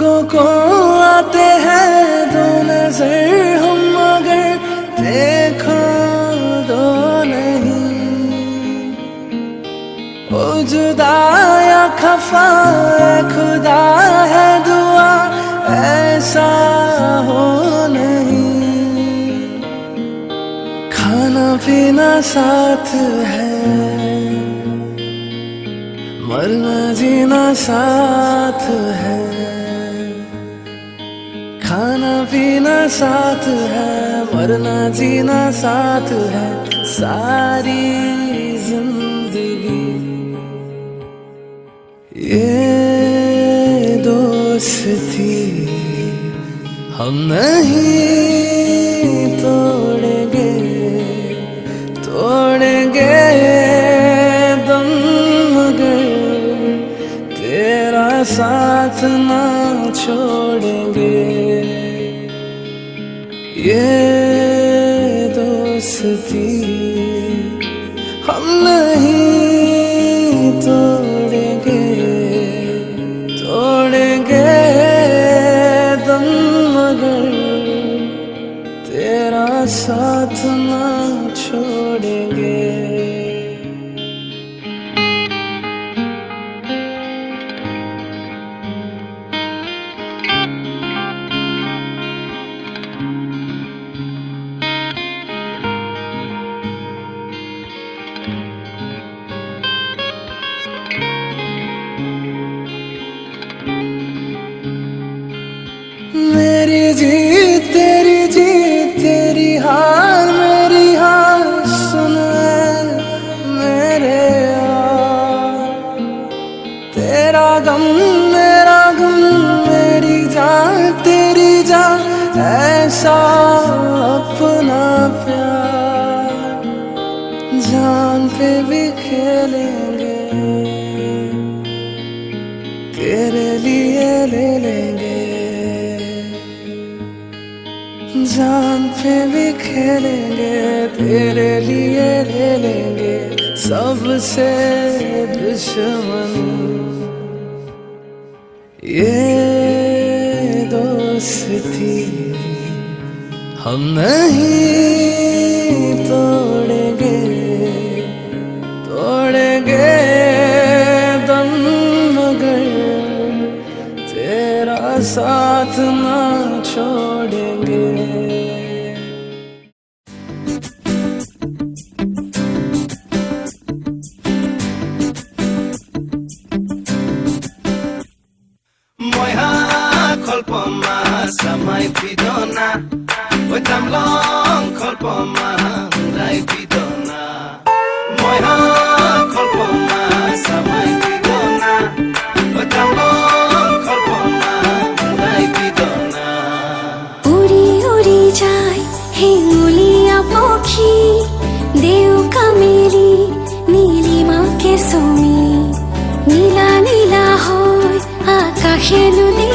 लोगों को आते हैं दो नजर हम मगर देखो दो नहीं। ओ जुदा या खफा खुदा है दुआ ऐसा हो नहीं। खाना पीना साथ है मरना जीना साथ है। खाना पीना साथ है मरना जीना साथ है। सारी जिंदगी ये दोस्ती हम नहीं तोड़ेंगे तोड़ेंगे दम मगर तेरा साथ ना छोड़ेंगे। ये दोस्ती हम नहीं तोड़ेंगे तोड़ेंगे दम मगर तेरा साथ ना छोड़ेंगे। मेरी जीत तेरी हार मेरी हार सुन मेरे यार। तेरा गम मेरा गम मेरी जान तेरी जान ऐसा अपना प्यार। जान पे भी खेलेंगे तेरे लिए ले लेंगे। जान पे भी खेलेंगे तेरे लिए ले लेंगे। सबसे दुश्मन ये दोस्ती हम नहीं तोड़ेंगे तोड़ेंगे दम मगर तेरा साथ ना छोड़ेंगे। Kolpoma samai pidona wetam long kolpoma lai pidona moya kolpoma samai pidona wetam long kolpoma lai pidona। उड़ी उड़ी जाए हिंगुलिया पक्षी देउका मेली নীলিমা কে সমি নীলা নীলা হয় আকাশে নদী